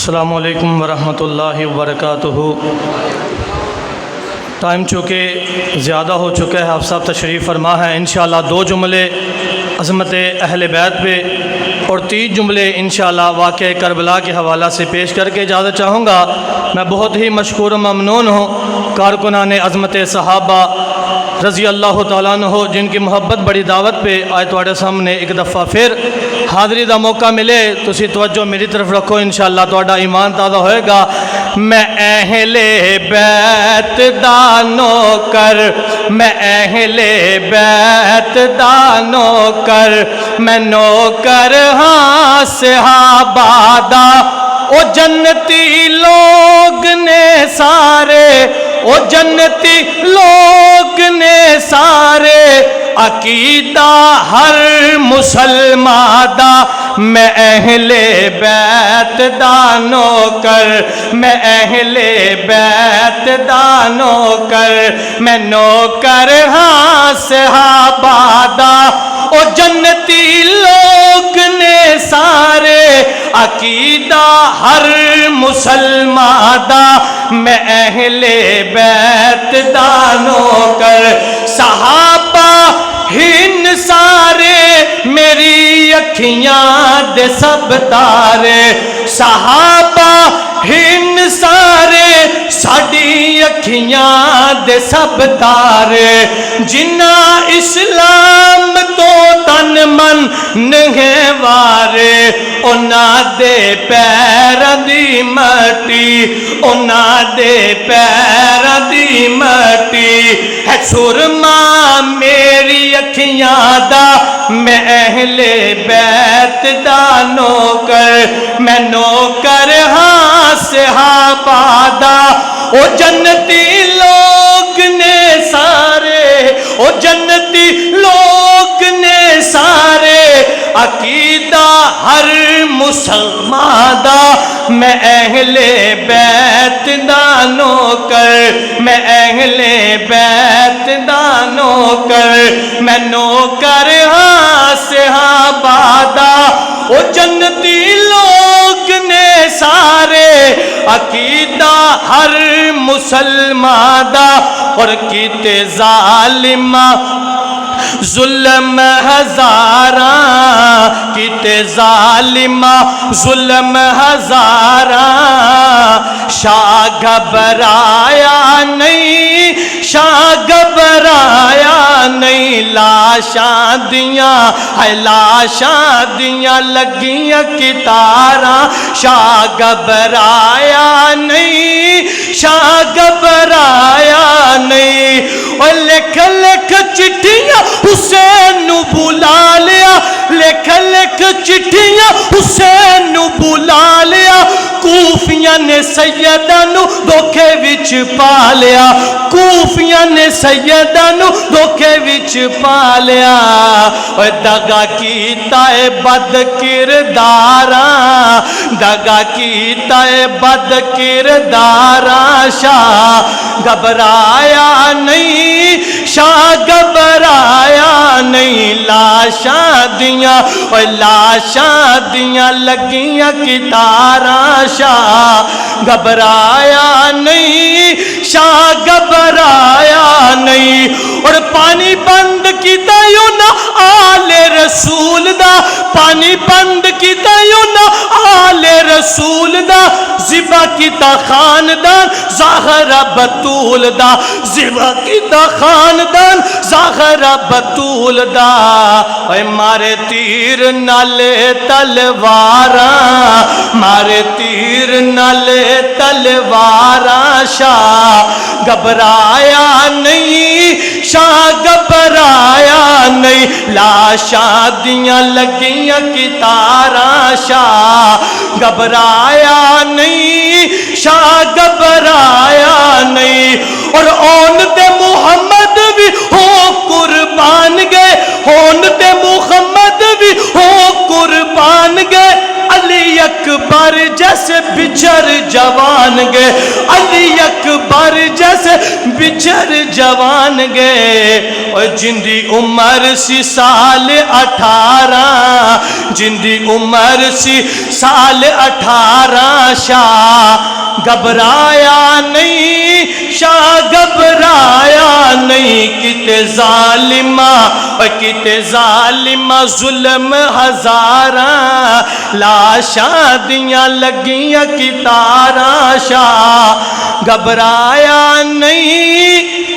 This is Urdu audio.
السلام علیکم ورحمۃ اللہ وبرکاتہ۔ ٹائم چونکہ زیادہ ہو چکا ہے، آپ صاحب تشریف فرما ہے، انشاءاللہ 2 جملے عظمت اہل بیت پہ اور 3 جملے انشاءاللہ واقعہ کربلا کے حوالہ سے پیش کر کے اجازت چاہوں گا۔ میں بہت ہی مشکور و ممنون ہوں کارکنان عظمت صحابہ رضی اللہ تعالیٰ عنہ جن کی محبت بڑی دعوت پہ آج تواڈے سامنے ایک دفعہ پھر حاضری دا موقع ملے، تسی توجہ میری طرف رکھو، انشاءاللہ تواڈا ایمان تازہ ہوئے گا۔ میں اہل بیت دا نوکر، میں اہل بیت دا نوکر، میں نوکر ہاں صحابہ دا، او جنتی لوگ نے سارے، او جنتی لوگ نے سارے، عقیدہ ہر مسلمان دا، میں اہل بیت دا نوکر، میں اہل بیت دا نوکر، میں نوکر ہاں صحابہ دا، او جنتی لوگ نے سارے، عقیدہ ہر مسلمان دا، میں اہل بیت دا نوکر، صحابہ ہن سارے میری اکھیاں دے سب تارے، صحابہ ہن سارے ساڈی اکھیاں دے سب تارے، جنہ اسلام تو تن من نگے وارے، انہاں دے پیراں دی مٹی، انہاں دے پیراں دی مٹی ہے سرما میری اکھیاں دا، میں اہل بیت دا نوکر، میں نوکر ہاں صحابہ دا، او جنتی لوگ نے سارے، او جنتی لوگ نے سارے، عقیدہ ہر مسلمان دا، میں اہل بیت دا نوکر، میں اہل بیت دا نوکر، میں نوکر ہاں صحابہ دا، او جنتی لوگ نے سارے، عقیدہ ہر مسلمان دا، اور کیتے ظالمہ ظلم ہزاراں، کیتے ظالمہ ظلم ہزاراں، شاہ گھبرایا نہیں، شاہ گھبرایا نہیں، لاشاں دیاں ہے لاشاں دیاں لگیاں کتاراں، شاہ گھبرایا نہیں، شاہ گھبرایا نہیں، اور لکھ لکھ چٹھیاں حسین نو بلا لیا، لکھ لکھ چٹھیاں حسین نو بلا لیا، کوفیاں نے سیدہ نو دھوکے وچ پا لیا، کوفیاں نے سیدہ نو دھوکے وچ پا لیا، اور دغا کیتا ہے بد کرداراں، دغا کیتا ہے بد کرداراں، شاہ گھبرایا نہیں، شاہ گھبرایا نہیں، لاشاں دیاں اور لاشاں دیاں لگیاں کتاراں، شاہ گھبرایا نہیں، شاہ گھبرایا نہیں، اور پانی بند کیتا یوں نہ آل رسول دا، پانی بند کیتا یوں نہ آل رسول دا، ذبح کیتا خاندان زہرا بطول دا، ذبح کیتا خاندان زہرا بطول دا، اے مارے تیر نالے تلواراں، مارے تیر نالے تلواراں، شاہ گھبرایا نہیں، شاہ گھبرایا نہیں، لاشاں دیاں لگیاں کتاراں، شاہ گھبرایا نہیں، شاہ گھبرایا نہیں، اور اون دے محمد بھی ہو قربان گئے، اون دے محمد بھی ہو قربان گئے، علی اکبر جیسے بچھر جوان گے، علی اکبر جیسے بچھر جوان گے، اور جندی عمر سی سال 18، جندی عمر سی سال 18، شاہ گھبرایا نہیں، شاہ گھبرایا نہیں، کتے ظالمہ کتے ظالمہ ظلم ہزاراں، لاشاں دیاں لگیاں کتاراں، شاہ گھبرایا نہیں،